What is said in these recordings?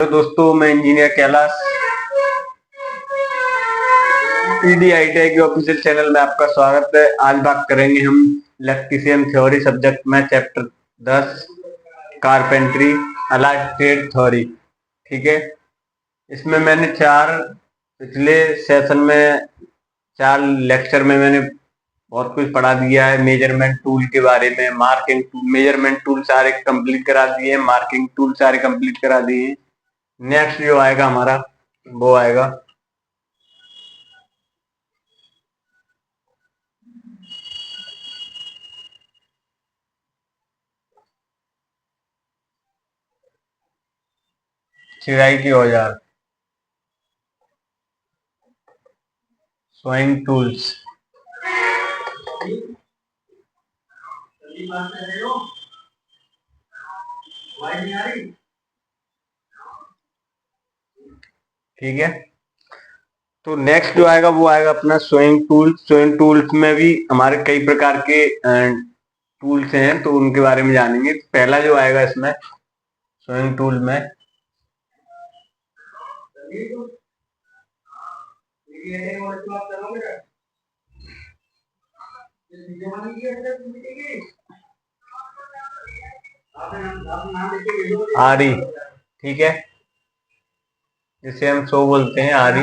तो दोस्तों, मैं इंजीनियर कैलाश ईडी आई के ऑफिशियल चैनल में आपका स्वागत है। आज बात करेंगे हम इलेक्ट्रीशियन थ्योरी सब्जेक्ट में chapter 10 carpentry allied trade theory. ठीक है, इसमें मैंने पिछले सेशन में 4 लेक्चर में मैंने बहुत कुछ पढ़ा दिया है। मेजरमेंट टूल के बारे में, मार्किंग टूल, मेजरमेंट टूल सारे कंप्लीट करा दिए, मार्किंग टूल सारे कंप्लीट करा दिए। नेक्स्ट जो आएगा हमारा वो आएगा चिराई के औजार, सोइंग टूल्स। ठीक है, तो नेक्स्ट जो आएगा वो आएगा अपना सोइंग टूल्स। सोइंग टूल्स में भी हमारे कई प्रकार के टूल्स हैं, तो उनके बारे में जानेंगे। पहला जो आएगा इसमें सोइंग टूल में आरी। ठीक है, जिसे हम सो बोलते हैं, आरी।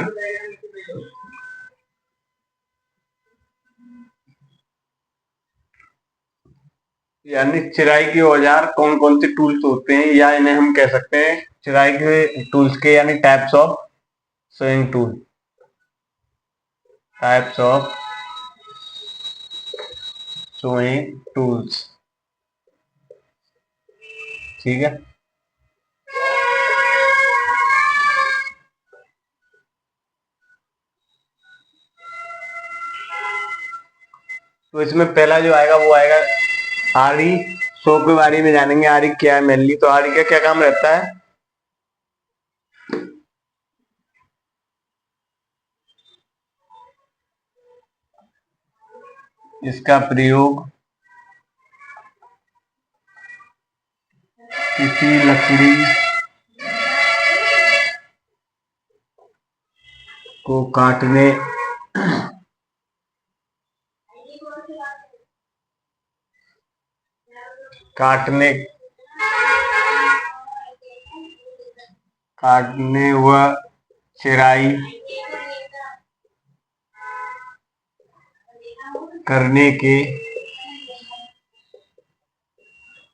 यानी चिराई के औजार कौन कौन से टूल्स होते हैं, या इन्हें हम कह सकते हैं चिराई के टूल्स के, यानी types of sawing tool. Types of sawing tools. ठीक है, तो इसमें पहला जो आएगा वो आएगा आरी। सो के बारे में जानेंगे, आरी क्या है मेनली। तो आरी का क्या काम रहता है? इसका प्रयोग किसी लकड़ी को काटने काटने व चिराई करने के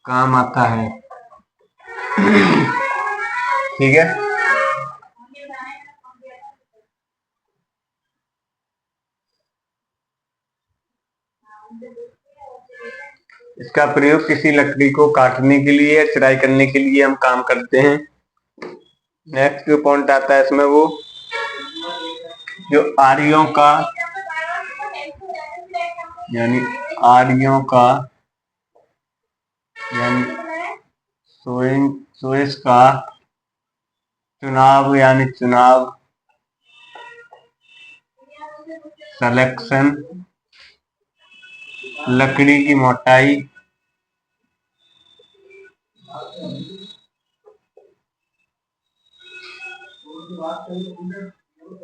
काम आता है। ठीक है, इसका प्रयोग किसी लकड़ी को काटने के लिए या चिराई करने के लिए हम काम करते हैं। नेक्स्ट जो पॉइंट आता है इसमें, वो जो आरियों का यानी आरियों का यानी सोइस का चुनाव, यानी चुनाव, सिलेक्शन, लकड़ी की मोटाई,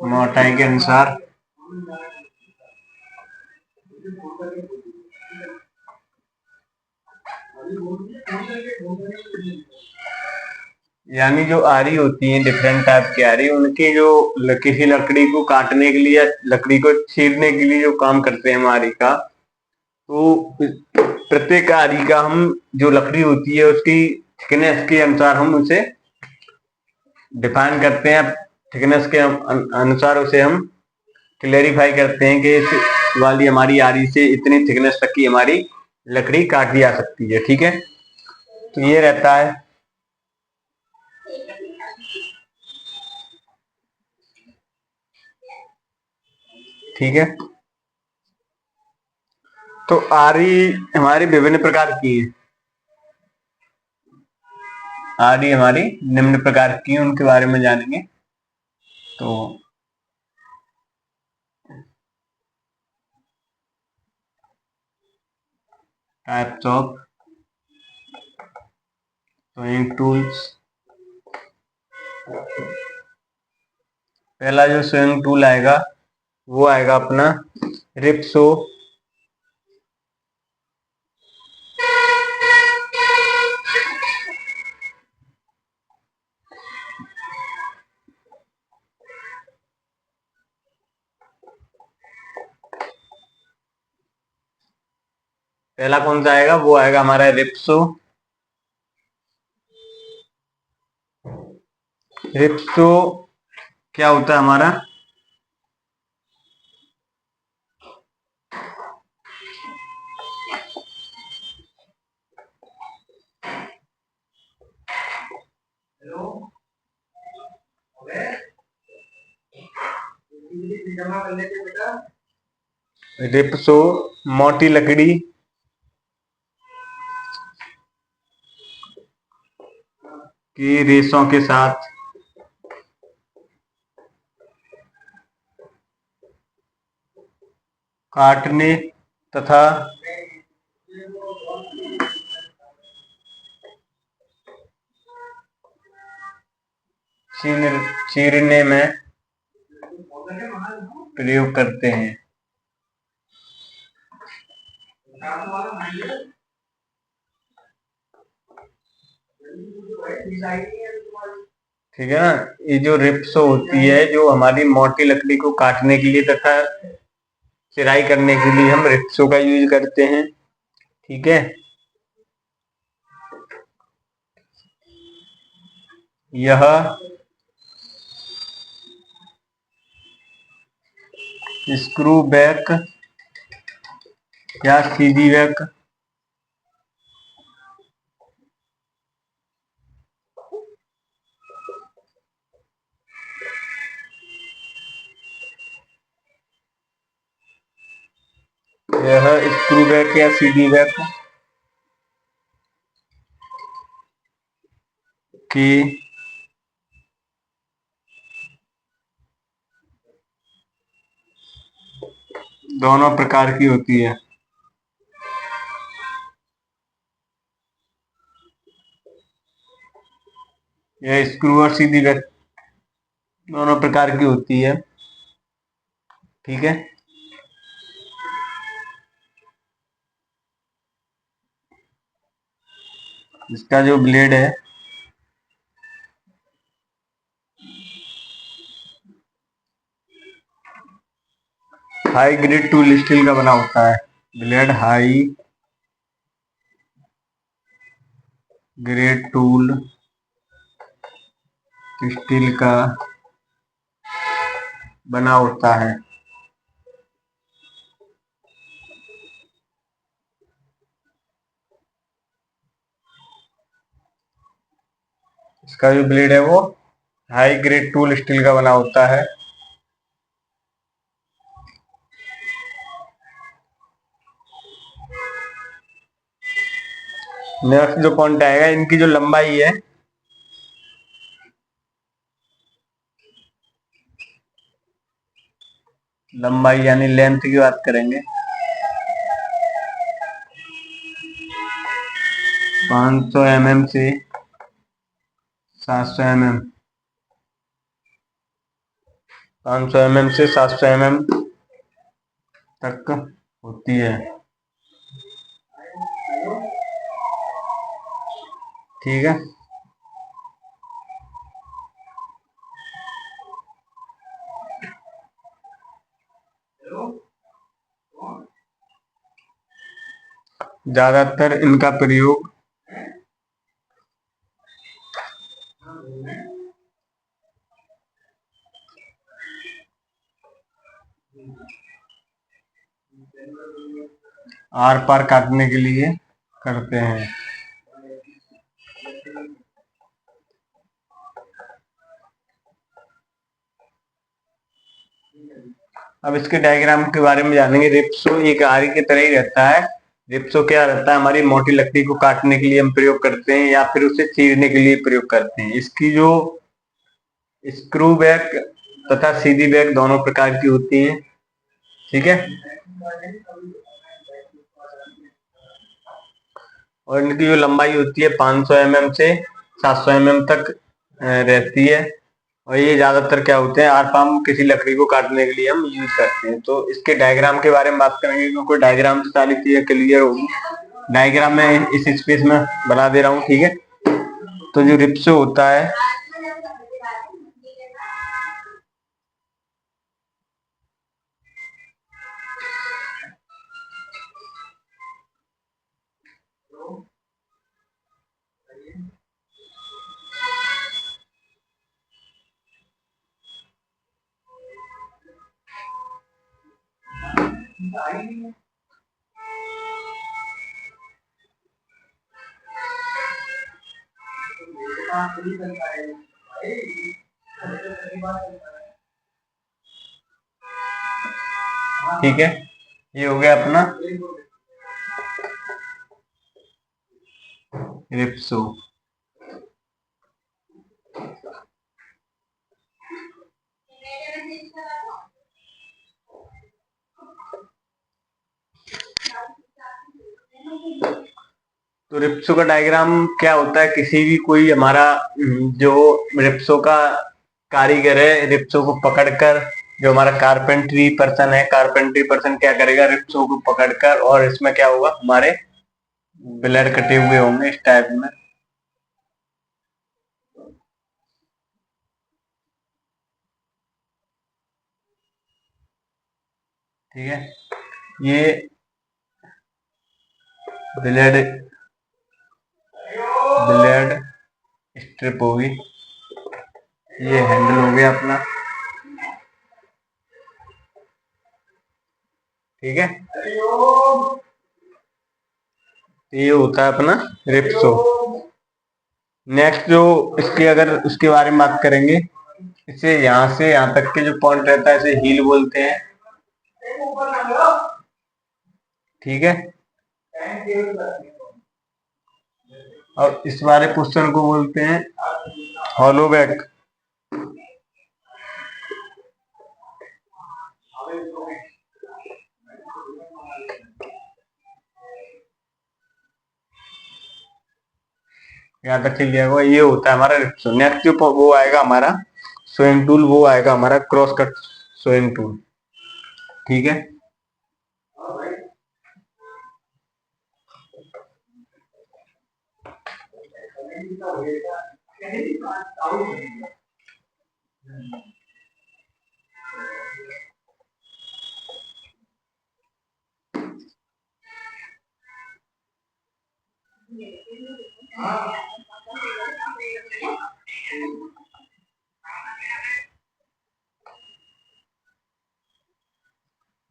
मोटाई के अनुसार यानी जो आरी होती है, डिफरेंट टाइप की आरी, उनकी जो किसी लकड़ी को काटने के लिए या लकड़ी को चीरने के लिए जो काम करते हैं हम आरी का, तो प्रत्येक आरी का हम जो लकड़ी होती है उसकी थिकनेस के अनुसार हम उसे डिफाइन करते हैं। थिकनेस के अनुसार उसे हम क्लेरिफाई करते हैं कि इस वाली हमारी आरी से इतनी थिकनेस तक की हमारी लकड़ी काटी जा सकती है। ठीक है, तो ये रहता है। ठीक है, तो आरी हमारी विभिन्न प्रकार की है। आरी हमारी निम्न प्रकार की है, उनके बारे में जानेंगे। तो टाइप्स ऑफ सोइंग टूल्स, पहला जो स्विंग टूल आएगा वो आएगा अपना रिप्सो। पहला कौन सा आएगा, वो आएगा हमारा रिप्सो। रिप्सो क्या होता है हमारा, रिप्सो मोटी लकड़ी की रेशों के साथ काटने तथा चीरने में प्रयोग करते हैं। ठीक है ना। ये जो रिप्सो होती है, जो हमारी मोटी लकड़ी को काटने के लिए तथा चिराई करने के लिए हम रिप्सो का यूज करते हैं। ठीक है। यह स्क्रू बैक या सीधी बैक यह स्क्रू बैक या सीधी बैक की दोनों प्रकार की होती है। यह स्क्रू और सीधी बैक दोनों प्रकार की होती है। ठीक है। इसका जो ब्लेड है हाई ग्रेड टूल स्टील का बना होता है। Blade high grade tool steel का बना होता है। इसका जो ब्लेड है वो हाई ग्रेड टूल स्टील का बना होता है। नेक्स्ट जो पॉइंट आएगा, इनकी जो लंबाई है लंबाई यानी लेंथ की बात करेंगे। 500 mm से 700 mm, 500 mm से 700 mm तक होती है। ठीक है। ज्यादातर इनका प्रयोग आर पार काटने के लिए करते हैं। अब इसके डायग्राम के बारे में जानेंगे। रिप्सो एक आरी की तरह ही रहता है। रिप्सो क्या रहता है, हमारी मोटी लकड़ी को काटने के लिए हम प्रयोग करते हैं या फिर उसे चीरने के लिए प्रयोग करते हैं। इसकी जो स्क्रू बैक तथा सीधी बैक दोनों प्रकार की होती हैं। ठीक है। और इनकी जो लंबाई होती है 500 mm से 700 mm तक रहती है। और ये ज्यादातर क्या होते हैं, आर पाम किसी लकड़ी को काटने के लिए हम यूज करते हैं। तो इसके डायग्राम के बारे में बात करेंगे, क्योंकि डायग्राम से सारी चीजें क्लियर होगी। डायग्राम में इस स्पेस में बना दे रहा हूँ, ठीक है। तो जो रिप्सो होता है, ठीक है, ये हो गया अपना रिप्सो। तो रिप्सो का डायग्राम क्या होता है, किसी भी कोई हमारा जो रिप्सो का कारीगर है, रिप्सो को पकड़कर, जो हमारा कारपेंट्री पर्सन है, कारपेंट्री पर्सन क्या करेगा, रिप्सो को पकड़कर, और इसमें क्या होगा, हमारे ब्लेड कटे हुए होंगे इस टाइप में। ठीक है, ये ब्लेड ब्लेड स्ट्रिप होगी, ये हैंडल हो गया अपना। ठीक है, ये होता है अपना रिप्सो। नेक्स्ट जो इसके, अगर उसके बारे में बात करेंगे, इसे यहाँ से यहाँ तक के जो पॉइंट रहता है इसे हील बोलते हैं। ठीक है, और इस वाले पोर्शन को बोलते हैं हॉलो बैक। यहाँ तक चल जाएगा, ये होता है हमारा रिप्सो। नेक्स्ट जो वो आएगा हमारा सोइंग टूल, वो आएगा हमारा क्रॉस कट सोइंग टूल। ठीक है,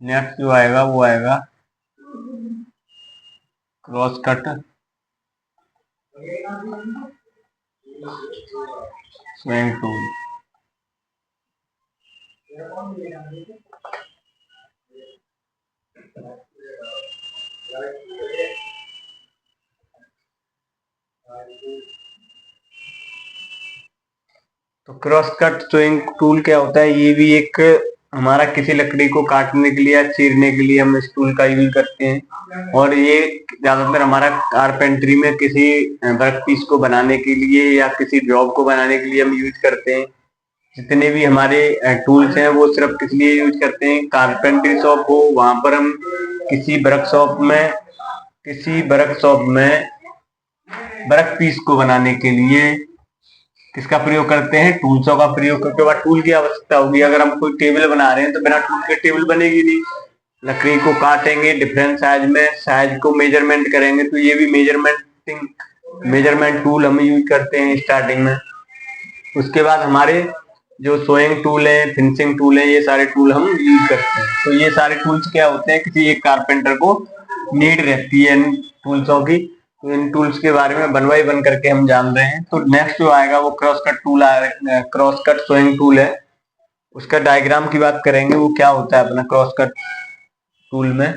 नेक्स्ट जो आएगा वो आएगा क्रॉस कट स्विंग टूल। तो क्रॉस कट स्विंग टूल क्या होता है, ये भी एक हमारा किसी लकड़ी को काटने के लिए या चीरने के लिए हम इस टूल का यूज करते हैं। और ये ज्यादातर हमारा कारपेंट्री में किसी वर्क पीस को बनाने के लिए या किसी जॉब को बनाने के लिए हम यूज करते हैं। जितने भी हमारे टूल्स हैं वो सिर्फ किस लिए यूज करते हैं, कारपेंट्री शॉप हो वहां पर हम किसी वर्कशॉप में वर्क पीस को बनाने के लिए किसका प्रयोग करते हैं, टूल्सों का प्रयोग करके बाद टूल की आवश्यकता होगी। अगर हम कोई टेबल बना रहे हैं तो बिना टूल के टेबल बनेगी नहीं। लकड़ी को काटेंगे डिफरेंट साइज में, साइज को मेजरमेंट करेंगे, तो ये भी मेजरमेंट टूल हम यूज करते हैं स्टार्टिंग में। उसके बाद हमारे जो सोइंग टूल है, फिनिशिंग टूल है, ये सारे टूल हम यूज करते हैं। तो ये सारे टूल्स क्या होते हैं, किसी एक कारपेंटर को नीड रहती है इन टूल्सों की। तो इन टूल्स के बारे में वन बाई वन करके हम जान रहे हैं। तो नेक्स्ट जो आएगा वो क्रॉस कट टूल आएगा, क्रॉस कट सोइंग टूल है। उसका डायग्राम की बात करेंगे, वो क्या होता है अपना क्रॉस कट टूल में।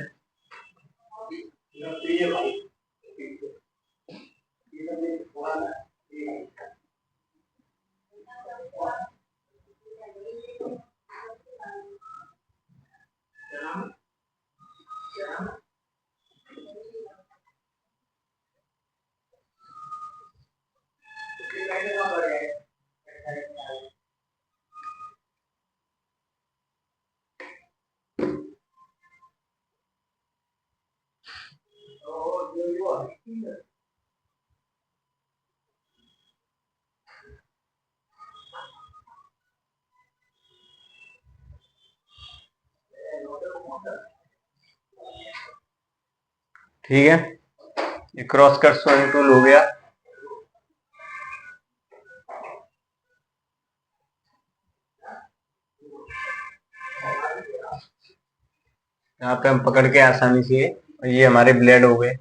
ठीक है, ये क्रॉस कट सोइंग टूल हो गया। यहाँ पे हम पकड़ के आसानी से, ये हमारे ब्लेड हो गए।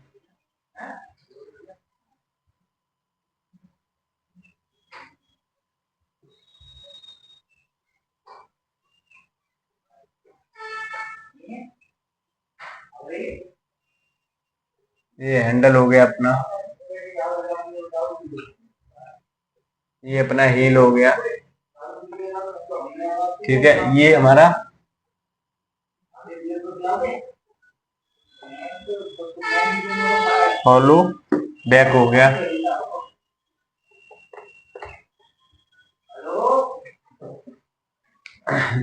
ये हैंडल हो गया अपना, ये अपना हील हो गया। ठीक है, ये हमारा हॉलो बैक हो गया।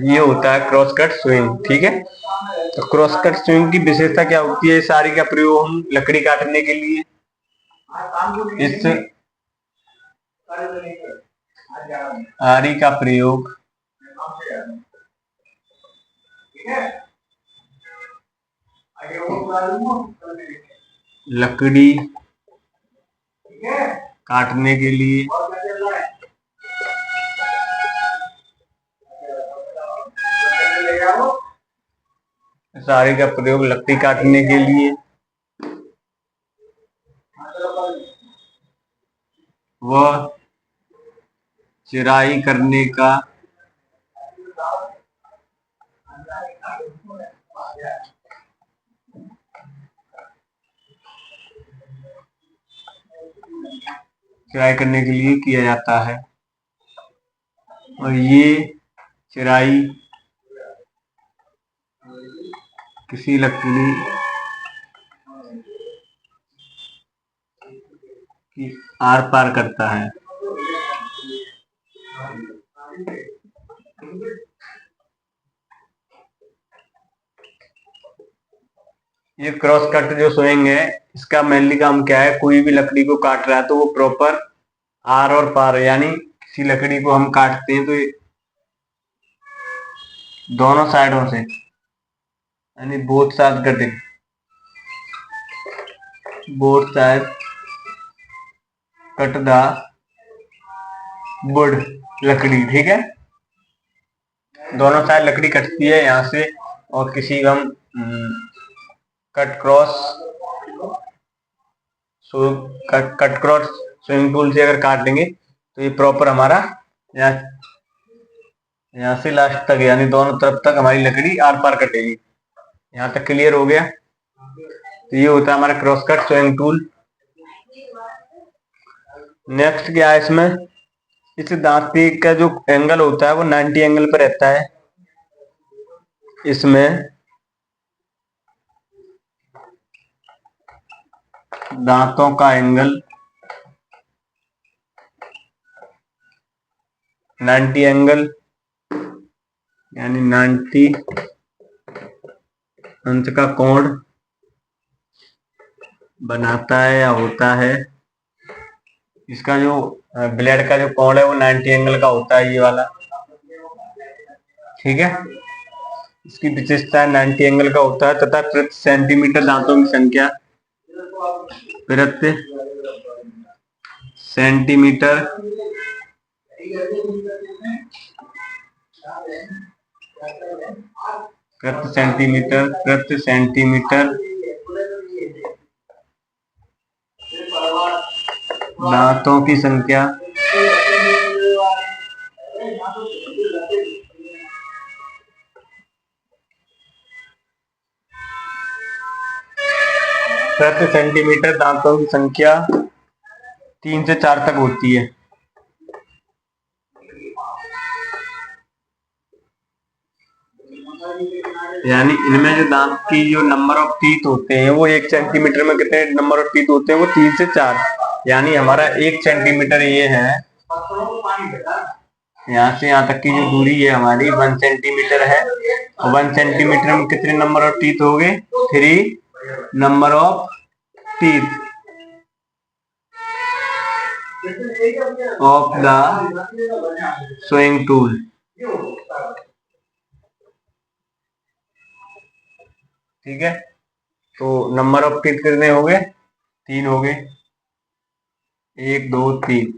ये होता है क्रॉस कट स्विंग। ठीक है, तो क्रॉस कट स्विंग की विशेषता क्या होती है? सारी का प्रयोग हम लकड़ी काटने के लिए, इस आरी का प्रयोग लकड़ी काटने के लिए, सारी का प्रयोग लकड़ी काटने के लिए, वह चिराई करने का चिराई करने के लिए किया जाता है। और ये चिराई किसी लकड़ी की आर पार करता है। ये क्रॉस कट जो स्विंग है, इसका मेनली काम क्या है? कोई भी लकड़ी को काट रहा है तो वो प्रॉपर आर और पार, यानी किसी लकड़ी को हम काटते हैं तो दोनों साइडों से, यानी both side cutting, both side cut the wood लकड़ी। ठीक है, दोनों साइड लकड़ी कटती है यहाँ से, और किसी हम कट क्रॉस स्विंग टूल से अगर काट देंगे तो ये प्रॉपर हमारा यहाँ से लास्ट तक, यानी दोनों तरफ तक हमारी लकड़ी आर पार कटेगी। यहाँ तक क्लियर हो गया? तो ये होता है हमारा cross cut swing tool. Next क्या है इसमें? इस दांती का जो एंगल होता है वो 90 एंगल पर रहता है। इसमें दांतों का एंगल 90 एंगल, यानी 90 अंश का कोण बनाता है या होता है। इसका जो ब्लेड का जो कोण है वो 90 एंगल का होता है, ये वाला। ठीक है, इसकी विशेषता 90 एंगल का होता है, तथा प्रति सेंटीमीटर दांतों की संख्या प्रति सेंटीमीटर दांतों की संख्या प्रति सेंटीमीटर दांतों की संख्या 3 से 4 तक होती है। यानी इनमें जो दांत की जो नंबर ऑफ टीथ होते हैं वो 1 सेंटीमीटर में कितने नंबर ऑफ टीथ होते हैं? वो 3 से 4। यानी हमारा 1 सेंटीमीटर ये है, यहाँ से यहाँ तक की जो दूरी है हमारी 1 सेंटीमीटर है। और 1 सेंटीमीटर में कितने नंबर ऑफ टीथ हो गए? 3 number of teeth. of the sewing tool. ठीक है, तो नंबर ऑफ टीथ कितने हो गए? 3 हो गए, 1 2 3।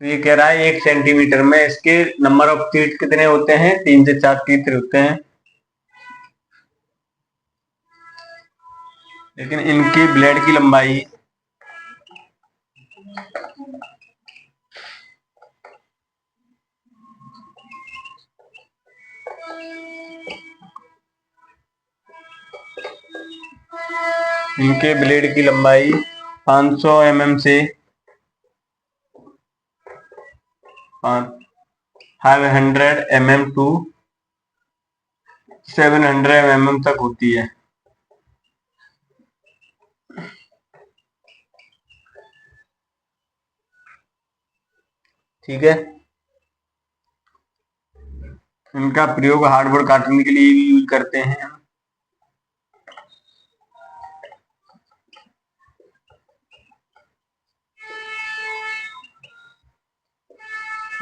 तो ये कह रहा है 1 सेंटीमीटर में इसके नंबर ऑफ टीथ कितने होते हैं? 3 से 4 टीथ होते हैं। लेकिन इनकी ब्लेड की लंबाई इनके ब्लेड की लंबाई 500 mm से 500 mm टू 700 mm तक होती है। ठीक है, इनका प्रयोग हार्डबोर्ड काटने के लिए भी यूज करते हैं।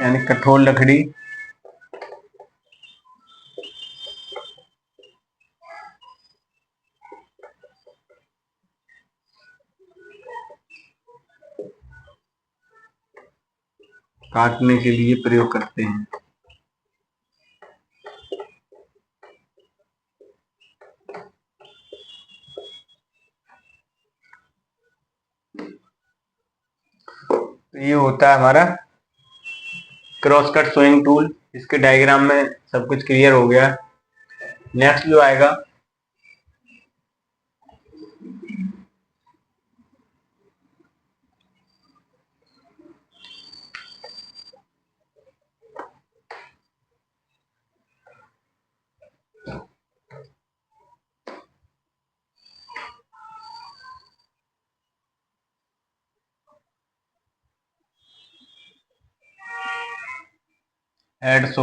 यानी कठोर लकड़ी काटने के लिए प्रयोग करते हैं। तो ये होता है हमारा क्रॉस कट सोइंग टूल। इसके डायग्राम में सब कुछ क्लियर हो गया। नेक्स्ट जो आएगा हेड सो।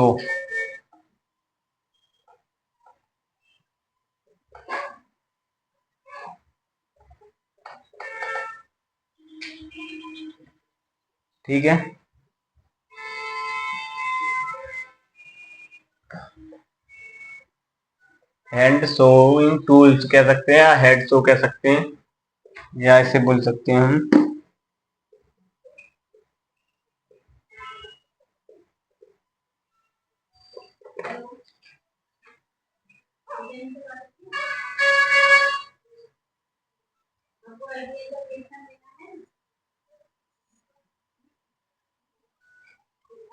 ठीक है, हैंड सोइंग टूल्स कह सकते हैं या हेड सो कह सकते हैं, या ऐसे बोल सकते हैं हम।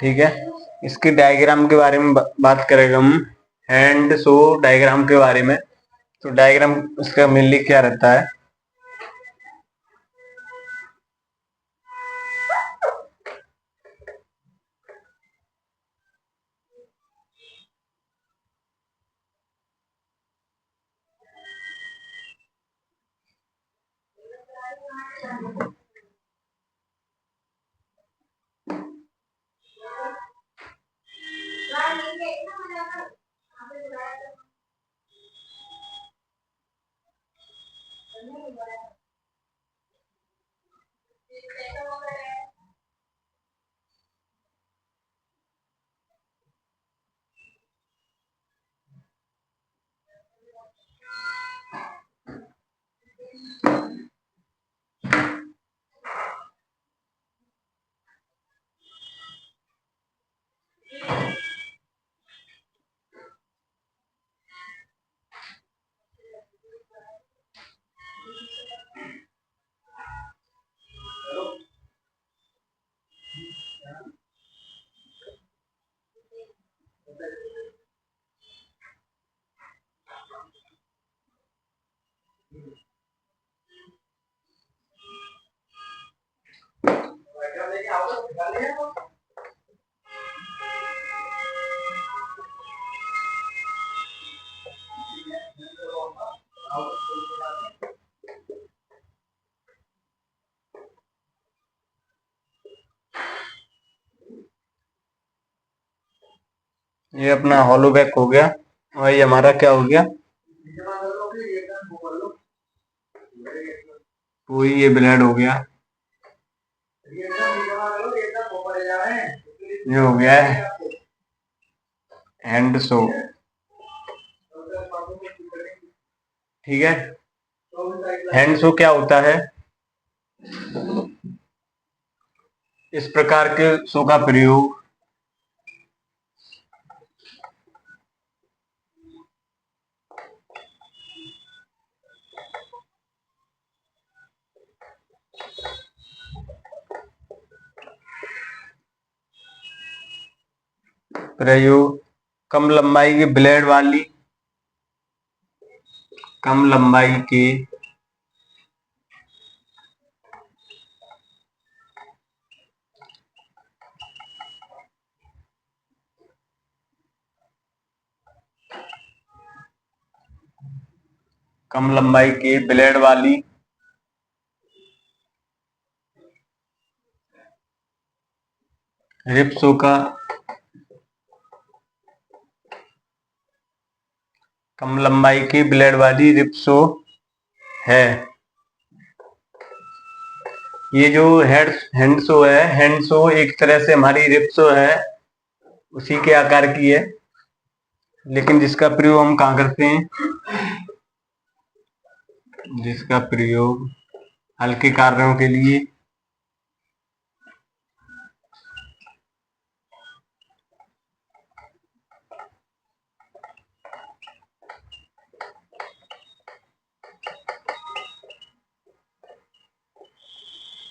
ठीक है, इसके डायग्राम के बारे में बात करेंगे हम, हैंड सो डायग्राम के बारे में। तो डायग्राम इसका मेनली क्या रहता है? ये अपना हॉलो बैक हो गया, और ये हमारा क्या हो गया? तो ये ब्लेड हो गया। ये हो गया है हैंड शो। ठीक है, हैंड शो क्या होता है? इस प्रकार के शो का प्रयोग कम लंबाई के ब्लेड वाली, कम लंबाई के ब्लेड वाली रिप्सो का कम लंबाई की ब्लेड वाली रिप्सो है। ये जो हैंड शो है, हैंड शो एक तरह से हमारी रिप्सो है, उसी के आकार की है, लेकिन जिसका प्रयोग हम कहाँ करते हैं? जिसका प्रयोग हल्के कार्यों के लिए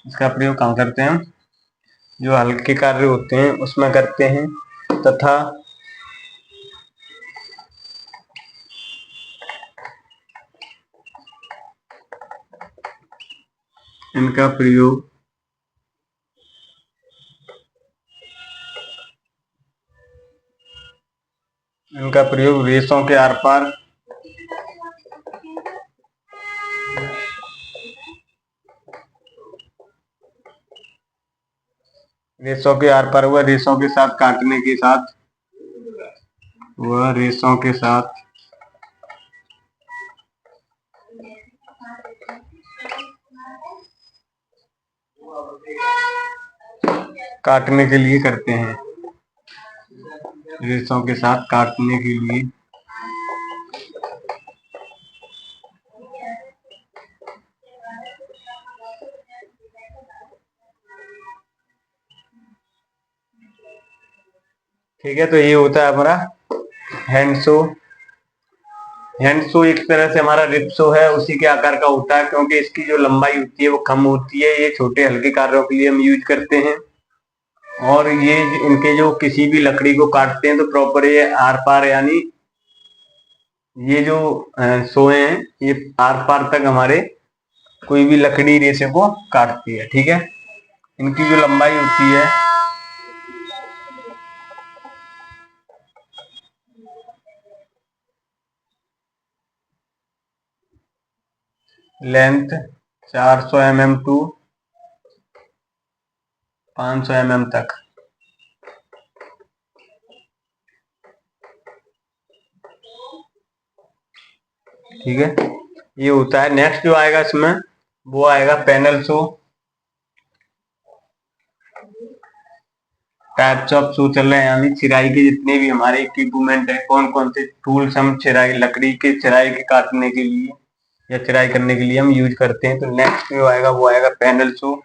इसका प्रयोग कहाँ करते हैं? जो हल्के कार्य होते हैं उसमें करते हैं, तथा इनका प्रयोग रेशों के आर पार हुआ रेशों के साथ काटने के साथ रेशों के साथ काटने के लिए करते हैं, रेशों के साथ काटने के लिए। ठीक है, तो ये होता है हमारा हैंड शो। हैंड शो एक तरह से हमारा रिप्सो है, उसी के आकार का होता है, क्योंकि इसकी जो लंबाई होती है वो कम होती है। ये छोटे हल्के कार्यों के लिए हम यूज करते हैं, और ये इनके जो किसी भी लकड़ी को काटते हैं तो प्रॉपर ये आर पार, यानी ये जो सोए हैं ये आर पार तक हमारे कोई भी लकड़ी रेशे को काटती है। ठीक है, इनकी जो लंबाई होती है लेंथ 400 mm टू 500 mm तक। ठीक है, ये होता है। नेक्स्ट जो आएगा इसमें वो आएगा panel show. Types of show चल रहे हैं, यानी चिराई के जितने भी हमारे इक्विपमेंट है, कौन कौन से टूल्स हम चिराई लकड़ी के चिराई के काटने के लिए या चिराई करने के लिए हम यूज करते हैं। तो नेक्स्ट जो आएगा वो आएगा पैनल शो।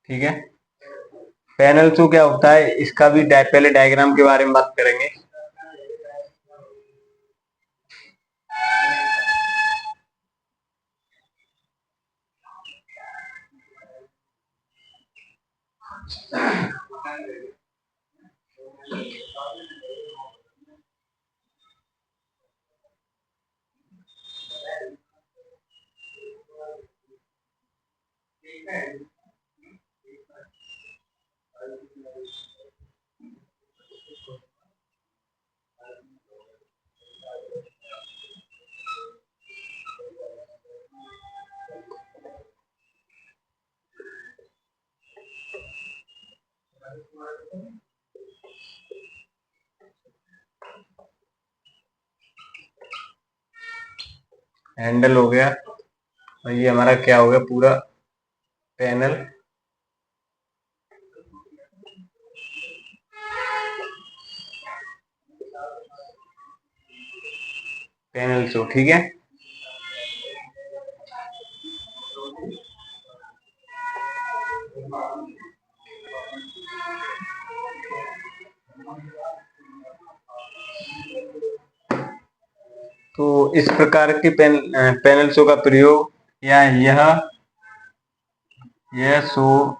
ठीक है, पैनल शो क्या होता है, इसका भी पहले डायग्राम के बारे में बात करेंगे। हैंडल हो गया, और ये हमारा क्या हो गया, पूरा पैनल। पैनल शो, ठीक है। तो इस प्रकार के पैनल शो का प्रयोग, या यह शो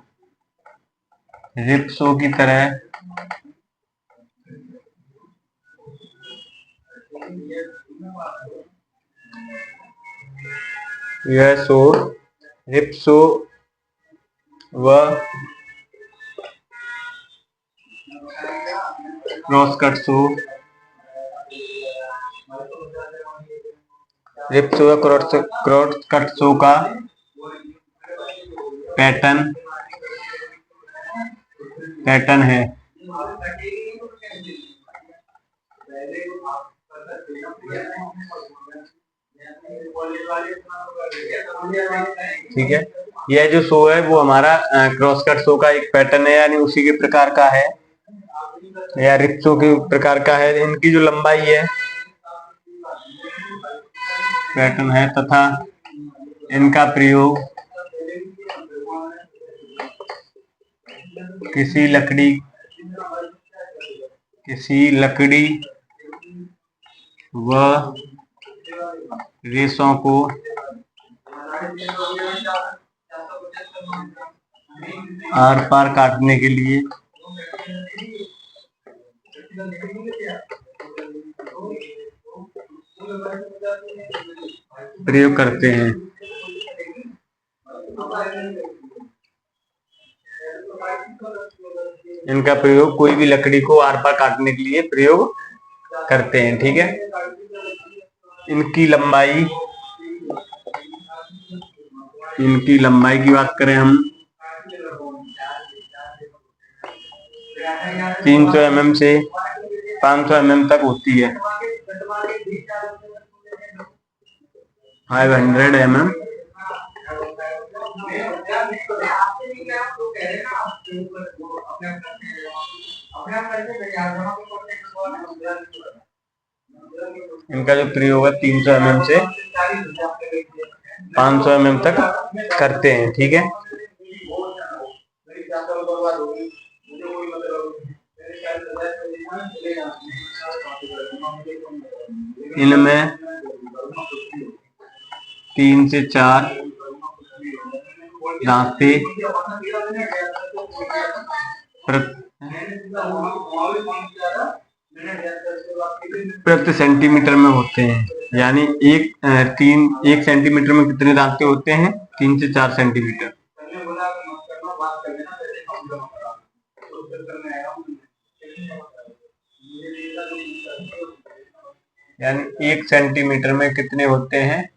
रिप शो की तरह रिप शो व cross cut saw, rip saw व क्रॉस कट शो का पैटर्न है। ठीक है, यह जो शो है वो हमारा क्रॉस कट शो का एक पैटर्न है, यानी उसी के प्रकार का है, या रिप शो के प्रकार का है। इनकी जो लंबाई है पैटर्न है, तथा इनका प्रयोग किसी लकड़ी व रेशों को आर पार काटने के लिए प्रयोग करते हैं। इनका प्रयोग कोई भी लकड़ी को आर पार काटने के लिए प्रयोग करते हैं, ठीक है। इनकी लंबाई की बात करें हम, 300 mm से 500 mm तक होती है। 500 mm इनका जो प्रयोग है 300 mm से 500 mm तक करते हैं, ठीक है। इनमें 3 से 4 दांते प्रति सेंटीमीटर में होते हैं, यानी 1 सेंटीमीटर में कितने दांते होते हैं, 3 से 4 सेंटीमीटर। यानी 1 सेंटीमीटर में कितने होते हैं,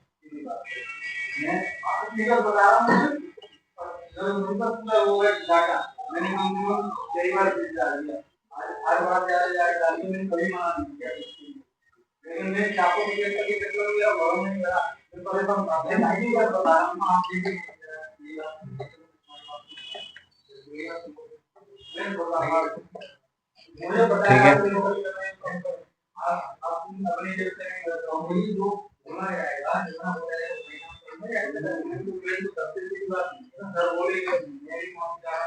ठीक है।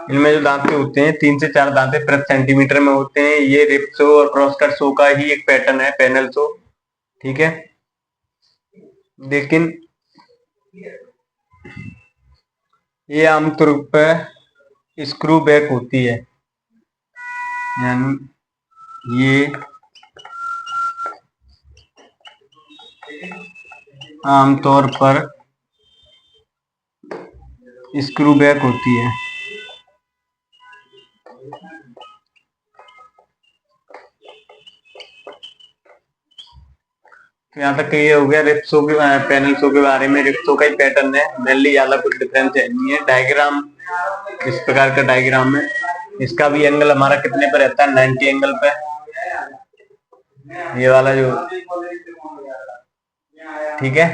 इनमें जो दांते होते हैं 3 से 4 दांते प्रति सेंटीमीटर में होते हैं। ये रिप शो और क्रॉस कट शो का ही एक पैटर्न है, पैनल शो, ठीक है। लेकिन ये आमतौर पर स्क्रू बैक होती है, यानी ये आमतौर पर स्क्रू बैक होती है। तो यहाँ तक ये हो गया रिप शो के पैनल शो के बारे में। रिप शो का ही पैटर्न है, मेनली ज्यादा कुछ डिफरेंस नहीं है। डायग्राम इस प्रकार का डायग्राम है। इसका भी एंगल हमारा कितने पर रहता है, 90 एंगल पे। ये वाला जो ठीक है।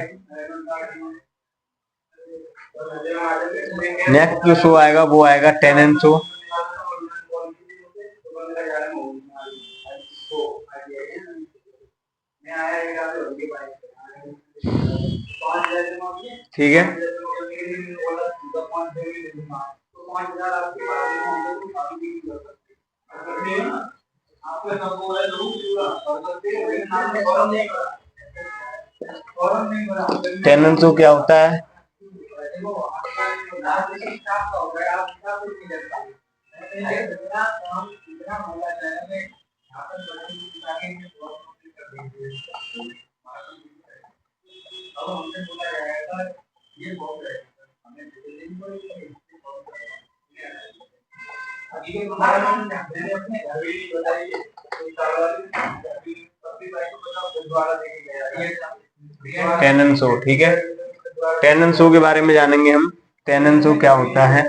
नेक्स्ट जो शो आएगा वो आएगा टेनेन शो। ठीक है। टेनेन शो क्या होता है? टेनेन शो, ठीक है। टेनेन शो के बारे में जानेंगे हम। टेनेन शो क्या होता है?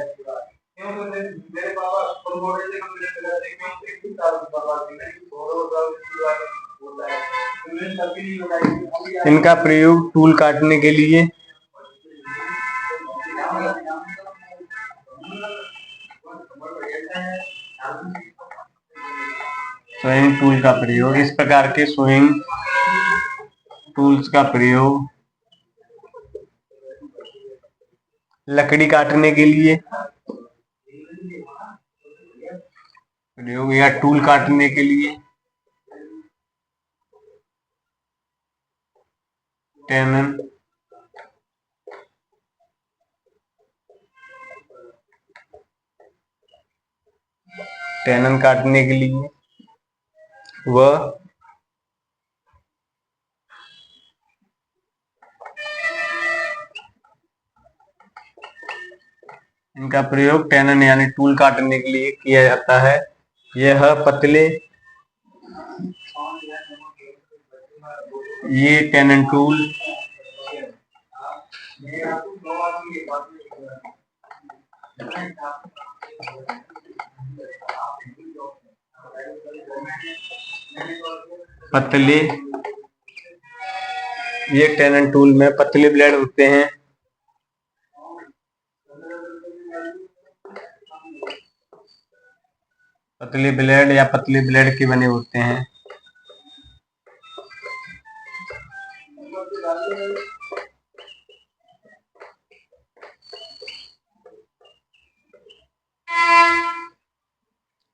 इनका प्रयोग टूल काटने के लिए, स्विंग टूल का प्रयोग, इस प्रकार के स्विंग टूल्स का प्रयोग लकड़ी काटने के लिए प्रयोग या टूल काटने के लिए टेनन काटने के लिए वह इनका प्रयोग टेनन यानी टूल काटने के लिए किया जाता है। यह पतले, ये टेनन टूल पतले, ये टेनन टूल में पतले ब्लेड होते हैं। पतले ब्लेड या पतले ब्लेड के बने होते हैं।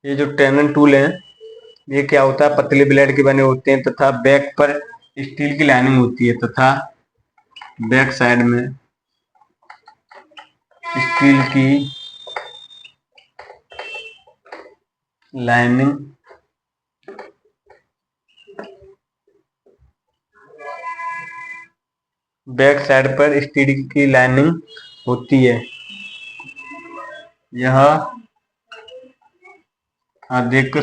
ये जो टेनन टूल है ये क्या होता है? पतले ब्लेड के बने होते हैं तथा बैक पर स्टील की लाइनिंग होती है तथा बैक साइड में स्टील की लाइनिंग बैक साइड पर स्टील की लाइनिंग होती है। यह अधिक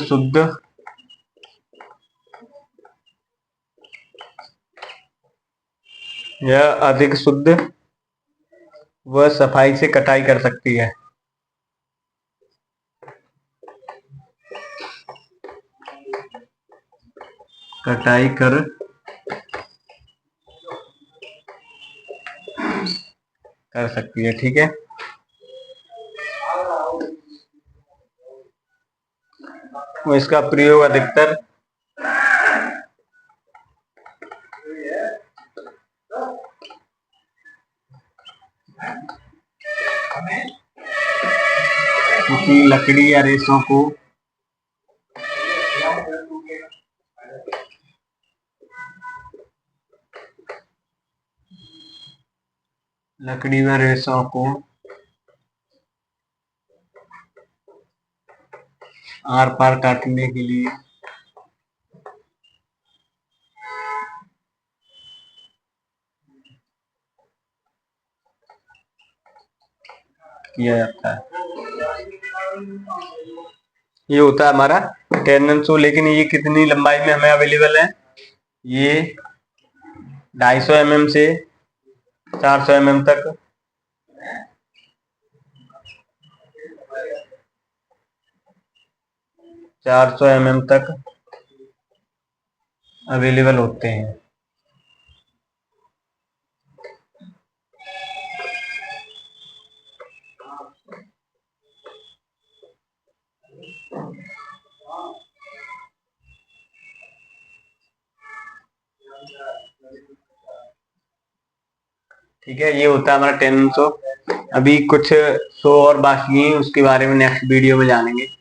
शुद्ध व सफाई से कटाई कर सकती है। कटाई कर सकती है, ठीक है। वो इसका प्रयोग अधिकतर किसी लकड़ी या रेशों को आर पार काटने के लिए किया जाता है। ये होता है हमारा टेनन शो। लेकिन ये कितनी लंबाई में हमें अवेलेबल है? ये 250 mm से 400 mm तक 400 mm तक अवेलेबल होते हैं। ठीक है, ये होता है हमारा 10 शो। अभी कुछ शो और बाकी हैं, उसके बारे में नेक्स्ट वीडियो में जानेंगे।